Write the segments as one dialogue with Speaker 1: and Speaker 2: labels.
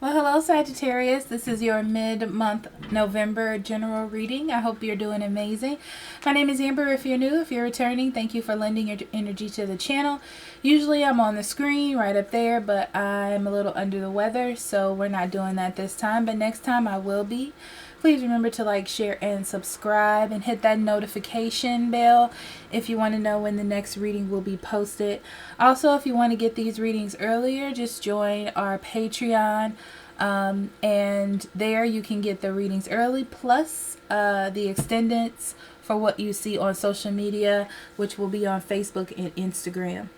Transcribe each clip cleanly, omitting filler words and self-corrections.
Speaker 1: Well, hello, Sagittarius. This is your mid-month November general reading. I hope you're doing amazing. My name is Amber. If you're new, if you're returning, thank you for lending your energy to the channel. Usually I'm on the screen right up there, but I'm a little under the weather, so we're not doing that this time. But next time I will be. Please remember to like, share, and subscribe, and hit that notification bell if you want to know when the next reading will be posted. Also, if you want to get these readings earlier, just join our Patreon, and there you can get the readings early, plus the extendeds for what you see on social media, which will be on Facebook and Instagram.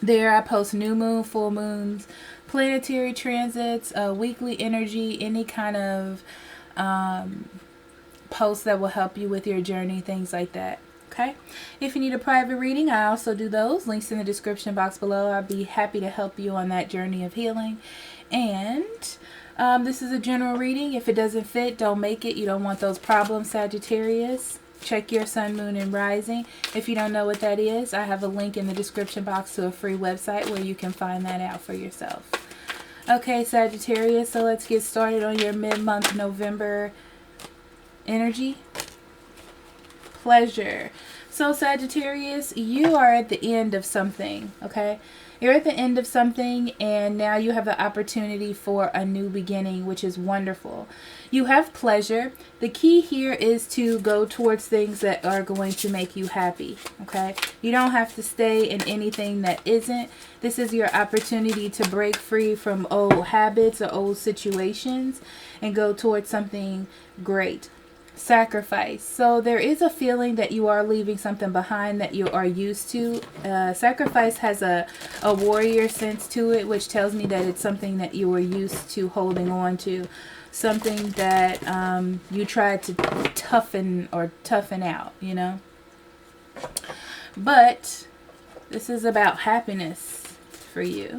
Speaker 1: There I post new moon, full moons, planetary transits, weekly energy, any kind of posts that will help you with your journey, things like that. Okay. If you need a private reading, I also do those. Links in the description box below. I'll be happy to help you on that journey of healing. And this is a general reading. If it doesn't fit, don't make it. You don't want those problems, Sagittarius. Check your sun, moon, and rising. If you don't know what that is, I have a link in the description box to a free website where you can find that out for yourself. Okay, Sagittarius, so let's get started on your mid-month November energy. Pleasure. So, Sagittarius, you are at the end of something, okay? You're at the end of something, and now you have the opportunity for a new beginning, which is wonderful. You have pleasure. The key here is to go towards things that are going to make you happy, okay? You don't have to stay in anything that isn't. This is your opportunity to break free from old habits or old situations and go towards something great. Sacrifice. So there is a feeling that you are leaving something behind that you are used to. Sacrifice has a warrior sense to it, which tells me that it's something that you were used to holding on to. Something that you tried to toughen out, you know. But this is about happiness for you.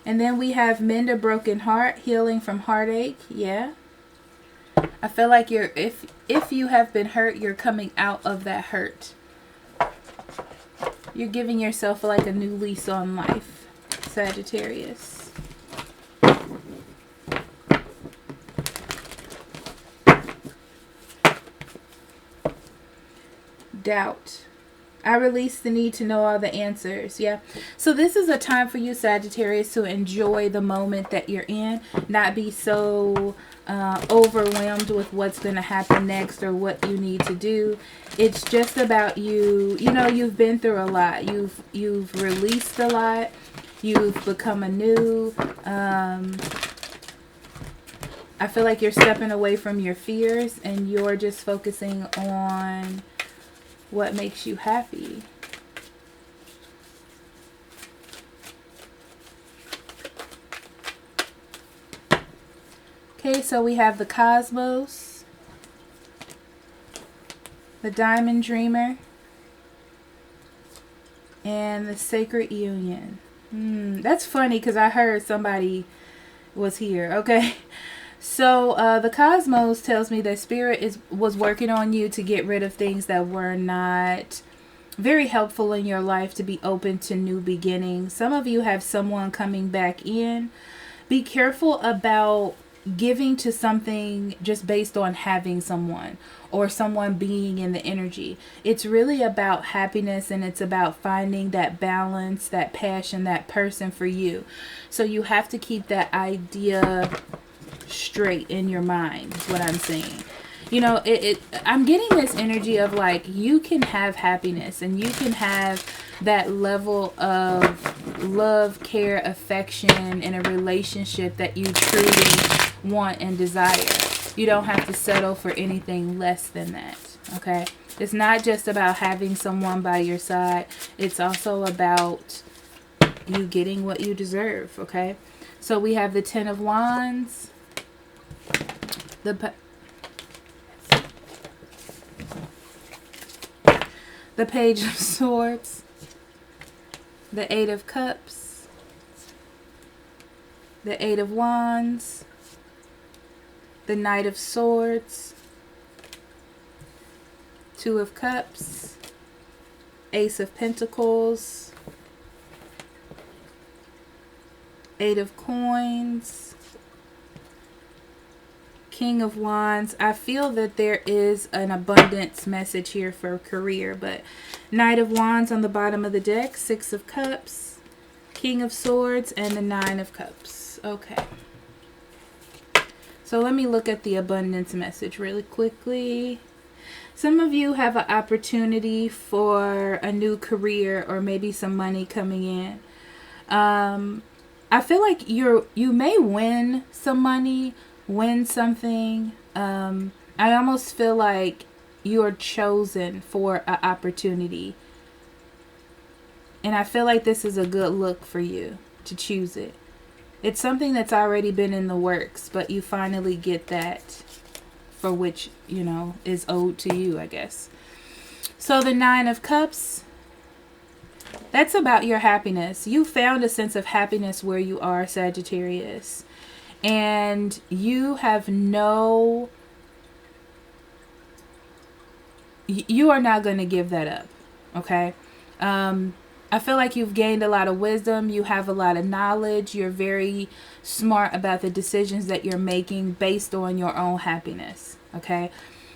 Speaker 1: And then we have mend a broken heart, healing from heartache. Yeah. I feel like if you have been hurt, you're coming out of that hurt. You're giving yourself like a new lease on life, Sagittarius. Doubt. I release the need to know all the answers. Yeah. So this is a time for you, Sagittarius, to enjoy the moment that you're in. Not be so overwhelmed with what's going to happen next or what you need to do. It's just about you. You know, you've been through a lot. You've released a lot. You've become anew. I feel like you're stepping away from your fears and you're just focusing on what makes you happy. Okay, so we have the Cosmos, the Diamond Dreamer, and the Sacred Union. That's funny because I heard somebody was here. Okay. So the Cosmos tells me that Spirit was working on you to get rid of things that were not very helpful in your life, to be open to new beginnings. Some of you have someone coming back in. Be careful about giving to something just based on having someone or someone being in the energy. It's really about happiness, and it's about finding that balance, that passion, that person for you. So you have to keep that idea straight in your mind, is what I'm saying. You know, I'm getting this energy of like, you can have happiness and you can have that level of love, care, affection in a relationship that you truly want and desire. You don't have to settle for anything less than that. Okay. It's not just about having someone by your side. It's also about you getting what you deserve. Okay. So we have the Ten of Wands, the Page of Swords, the Eight of Cups, the Eight of Wands, the Knight of Swords, Two of Cups, Ace of Pentacles, Eight of Coins, King of Wands. I feel that there is an abundance message here for career, but Knight of Wands on the bottom of the deck, Six of Cups, King of Swords, and the Nine of Cups. Okay. So let me look at the abundance message really quickly. Some of you have an opportunity for a new career or maybe some money coming in. I feel like you may win some money, win something. I almost feel like you're chosen for an opportunity. And I feel like this is a good look for you to choose it. It's something that's already been in the works, but you finally get that for which, you know, is owed to you, I guess. So the Nine of Cups, that's about your happiness. You found a sense of happiness where you are, Sagittarius. And you have you are not going to give that up, okay? I feel like you've gained a lot of wisdom. You have a lot of knowledge. You're very smart about the decisions that you're making based on your own happiness, okay?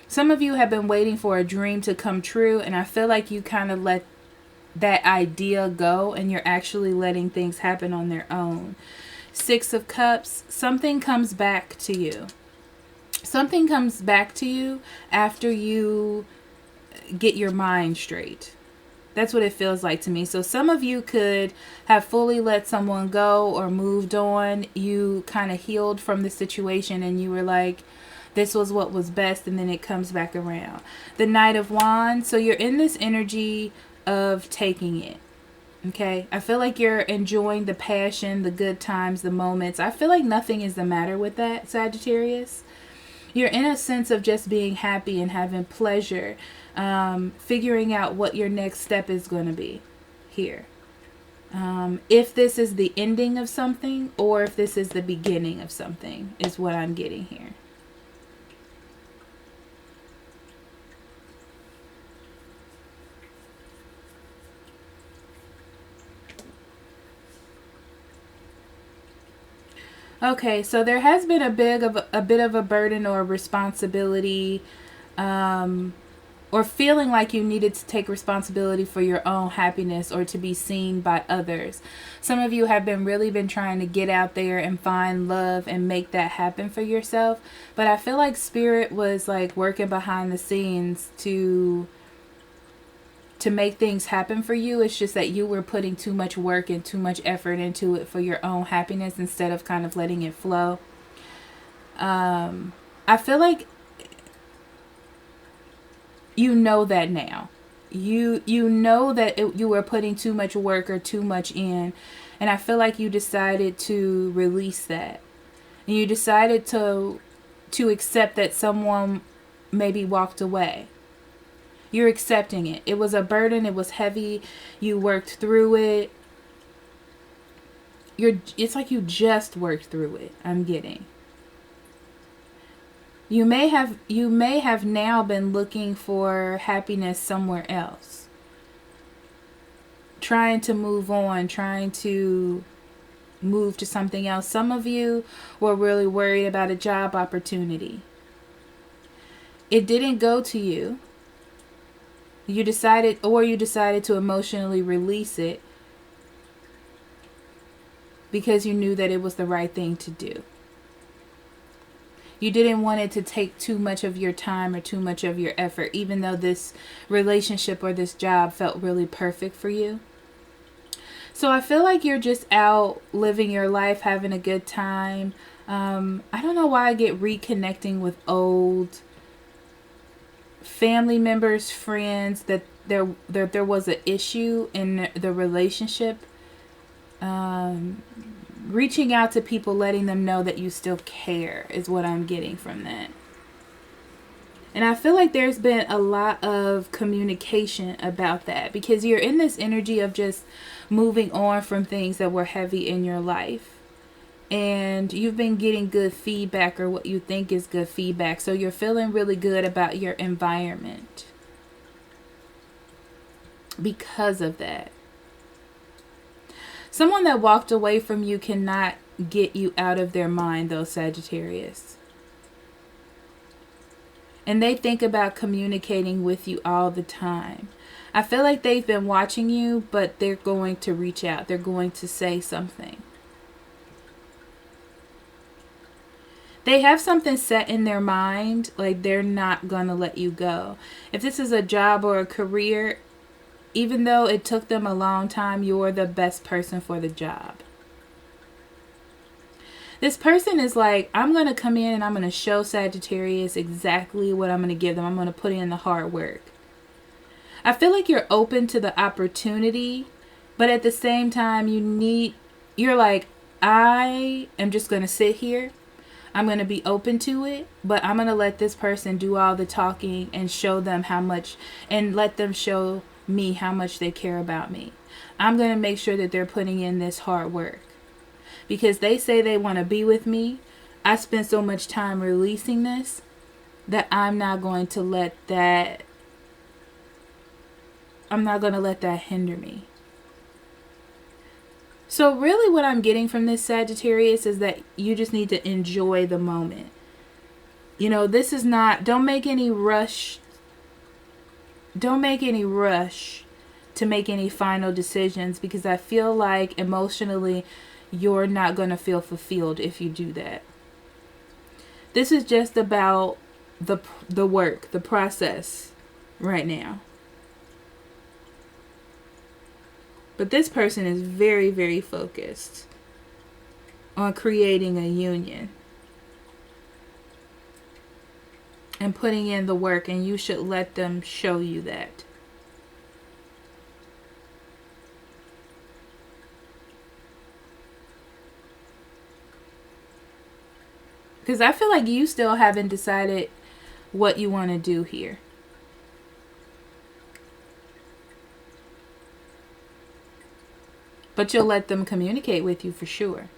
Speaker 1: Some of you have been waiting for a dream to come true, and I feel like you kind of let that idea go, and you're actually letting things happen on their own. Six of Cups, something comes back to you. Something comes back to you after you get your mind straight. That's what it feels like to me. So some of you could have fully let someone go or moved on. You kind of healed from the situation and you were like, this was what was best, and then it comes back around. The Knight of Wands. So you're in this energy of taking it. Okay. I feel like you're enjoying the passion, the good times, the moments. I feel like nothing is the matter with that, Sagittarius. You're in a sense of just being happy and having pleasure. Figuring out what your next step is going to be here. If this is the ending of something or if this is the beginning of something is what I'm getting here. Okay, so there has been a bit of a burden or a responsibility, or feeling like you needed to take responsibility for your own happiness or to be seen by others. Some of you have really been trying to get out there and find love and make that happen for yourself. But I feel like Spirit was like working behind the scenes to make things happen for you. It's just that you were putting too much work and too much effort into it for your own happiness instead of kind of letting it flow. I feel like you know that now. You know that you were putting too much work or too much in. And I feel like you decided to release that. And you decided to accept that someone maybe walked away. You're accepting it. It was a burden. It was heavy. You worked through it. It's like you just worked through it. I'm getting. You may have now been looking for happiness somewhere else. Trying to move on, trying to move to something else. Some of you were really worried about a job opportunity. It didn't go to you. You decided to emotionally release it because you knew that it was the right thing to do. You didn't want it to take too much of your time or too much of your effort, even though this relationship or this job felt really perfect for you. So I feel like you're just out living your life, having a good time. I don't know why I get reconnecting with old family members, friends, that there was an issue in the relationship. Reaching out to people, letting them know that you still care is what I'm getting from that. And I feel like there's been a lot of communication about that because you're in this energy of just moving on from things that were heavy in your life. And you've been getting good feedback, or what you think is good feedback. So you're feeling really good about your environment because of that. Someone that walked away from you cannot get you out of their mind, though, Sagittarius. And they think about communicating with you all the time. I feel like they've been watching you, but they're going to reach out. They're going to say something. They have something set in their mind, like they're not going to let you go. If this is a job or a career, even though it took them a long time, you're the best person for the job. This person is like, I'm going to come in and I'm going to show Sagittarius exactly what I'm going to give them. I'm going to put in the hard work. I feel like you're open to the opportunity, but at the same time, you're like, I am just going to sit here. I'm going to be open to it, but I'm going to let this person do all the talking and show them how much, and let them show me how much they care about me. I'm going to make sure that they're putting in this hard work. Because they say they want to be with me. I spent so much time releasing this that I'm not going to let that hinder me. So really what I'm getting from this, Sagittarius, is that you just need to enjoy the moment. You know, this is not, don't make any rush to make any final decisions, because I feel like emotionally you're not going to feel fulfilled if you do that. This is just about the work, the process right now. But this person is very, very focused on creating a union and putting in the work, and you should let them show you that. Because I feel like you still haven't decided what you want to do here. But you'll let them communicate with you for sure.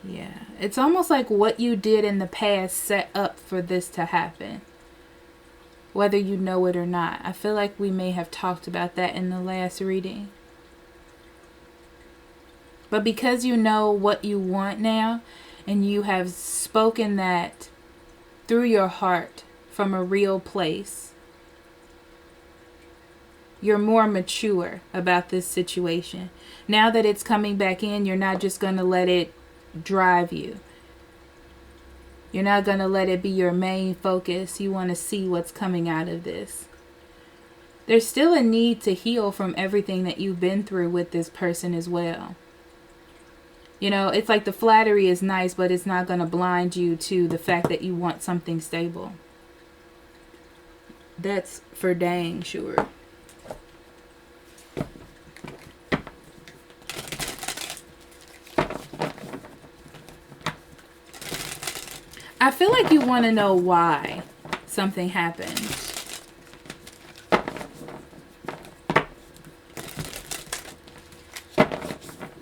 Speaker 1: Yeah. It's almost like what you did in the past set up for this to happen. Whether you know it or not. I feel like we may have talked about that in the last reading. But because you know what you want now, and you have spoken that through your heart, from a real place, you're more mature about this situation. Now that it's coming back in, you're not just going to let it drive you. You're not going to let it be your main focus. You want to see what's coming out of this. There's still a need to heal from everything that you've been through with this person as well. You know, it's like the flattery is nice, but it's not going to blind you to the fact that you want something stable. That's for dang sure. I feel like you want to know why something happened.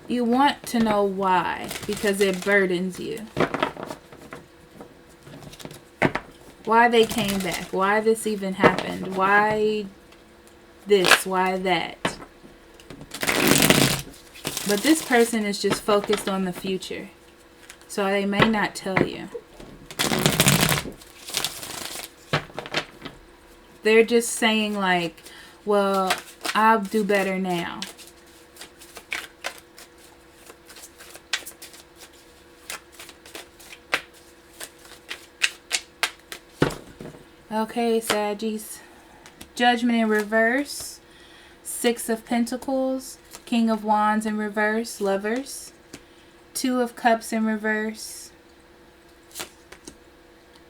Speaker 1: You want to know why, because it burdens you. Why they came back. Why this even happened. Why this. Why that. But this person is just focused on the future. So they may not tell you. They're just saying like, well, I'll do better now. Okay, Saggies. Judgment in reverse. Six of Pentacles. King of Wands in reverse. Lovers. Two of Cups in reverse.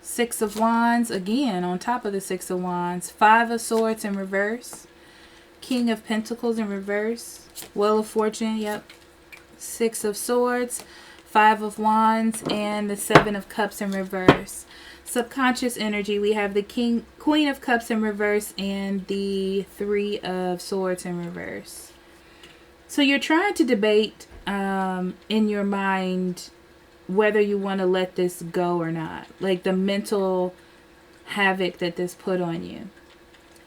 Speaker 1: Six of Wands. Again, on top of the Six of Wands. Five of Swords in reverse. King of Pentacles in reverse. Wheel of Fortune, yep. Six of Swords. Five of Wands. And the Seven of Cups in reverse. Subconscious energy, we have the Queen of Cups in reverse and the Three of Swords in reverse. So you're trying to debate in your mind whether you want to let this go or not. Like the mental havoc that this put on you.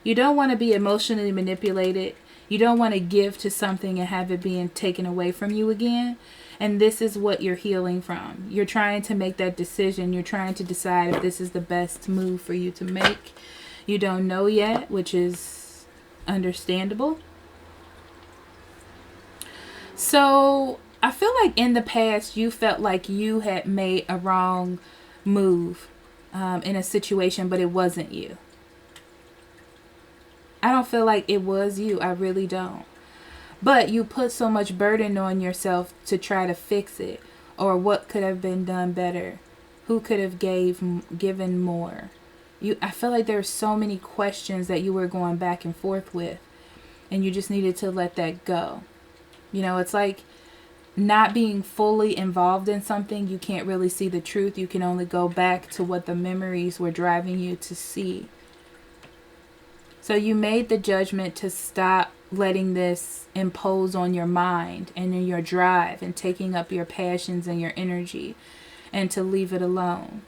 Speaker 1: You don't want to be emotionally manipulated. You don't want to give to something and have it being taken away from you again. And this is what you're healing from. You're trying to make that decision. You're trying to decide if this is the best move for you to make. You don't know yet, which is understandable. So I feel like in the past you felt like you had made a wrong move in a situation, but it wasn't you. I don't feel like it was you. I really don't. But you put so much burden on yourself to try to fix it. Or what could have been done better? Who could have given more? I feel like there's so many questions that you were going back and forth with. And you just needed to let that go. You know, it's like not being fully involved in something. You can't really see the truth. You can only go back to what the memories were driving you to see. So you made the judgment to stop letting this impose on your mind and in your drive and taking up your passions and your energy, and to leave it alone.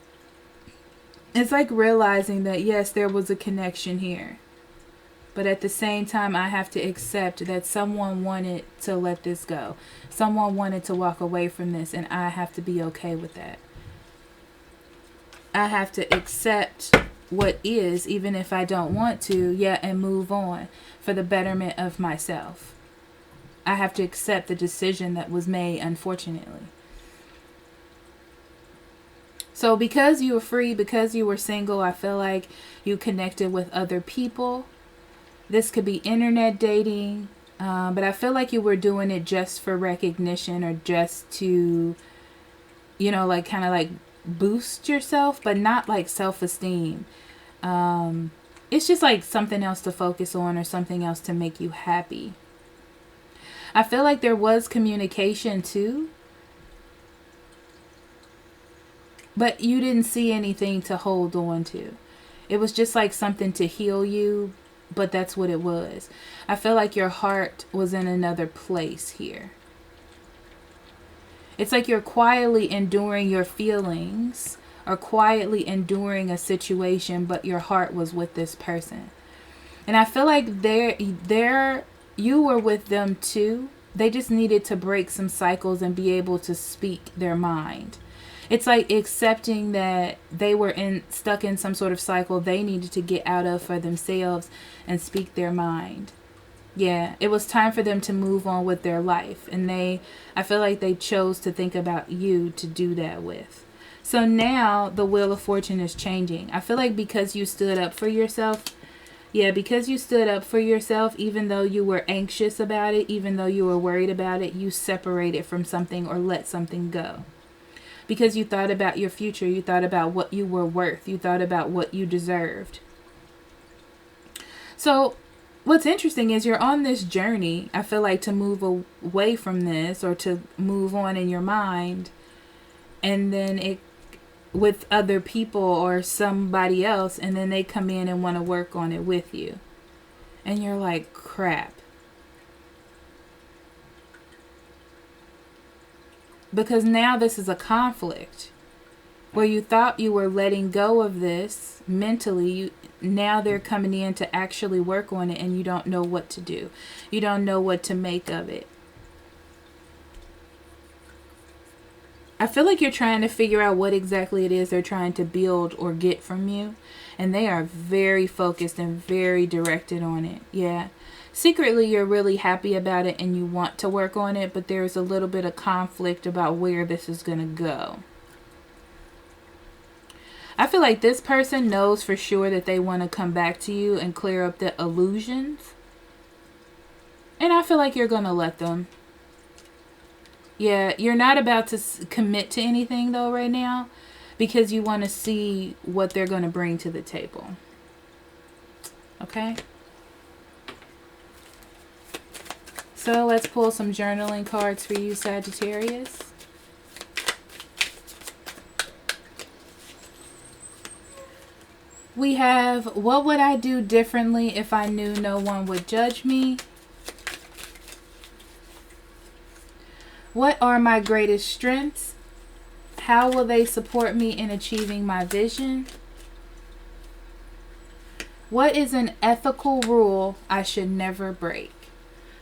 Speaker 1: It's like realizing that, yes, there was a connection here. But at the same time, I have to accept that someone wanted to let this go. Someone wanted to walk away from this, and I have to be okay with that. I have to accept what is, even if I don't want to, and move on for the betterment of myself. I have to accept the decision that was made, unfortunately. So because you were free, because you were single, I feel like you connected with other people. This could be internet dating, but I feel like you were doing it just for recognition, or just to, you know, like kind of like boost yourself, but not like self-esteem. It's just like something else to focus on, or something else to make you happy. I feel like there was communication too, but you didn't see anything to hold on to. It was just like something to heal you, but that's what it was. I feel like your heart was in another place here. It's like you're quietly enduring your feelings, or quietly enduring a situation, but your heart was with this person. And I feel like you were with them too. They just needed to break some cycles and be able to speak their mind. It's like accepting that they were stuck in some sort of cycle they needed to get out of for themselves and speak their mind. Yeah, it was time for them to move on with their life. And I feel like they chose to think about you to do that with. So now the wheel of fortune is changing. I feel like because you stood up for yourself, even though you were anxious about it, even though you were worried about it, you separated from something or let something go. Because you thought about your future, you thought about what you were worth, you thought about what you deserved. So what's interesting is you're on this journey, I feel like, to move away from this, or to move on in your mind, and then with other people or somebody else, and then they come in and want to work on it with you. And you're like, crap. Because now this is a conflict. Where you thought you were letting go of this mentally, now they're coming in to actually work on it, and you don't know what to do. You don't know what to make of it. I feel like you're trying to figure out what exactly it is they're trying to build or get from you. And they are very focused and very directed on it. Yeah. Secretly, you're really happy about it and you want to work on it, but there's a little bit of conflict about where this is going to go. I feel like this person knows for sure that they want to come back to you and clear up the illusions. And I feel like you're going to let them. Yeah, you're not about to commit to anything though right now, because you want to see what they're going to bring to the table. Okay? So let's pull some journaling cards for you, Sagittarius. We have, what would I do differently if I knew no one would judge me? What are my greatest strengths? How will they support me in achieving my vision? What is an ethical rule I should never break?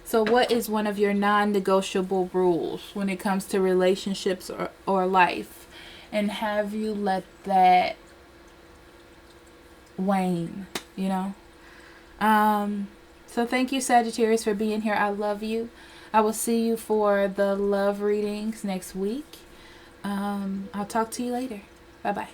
Speaker 1: So what is one of your non-negotiable rules when it comes to relationships or life? And have you let that wane, you know? So thank you, Sagittarius, for being here. I love you. I will see you for the love readings next week. I'll talk to you later. Bye-bye.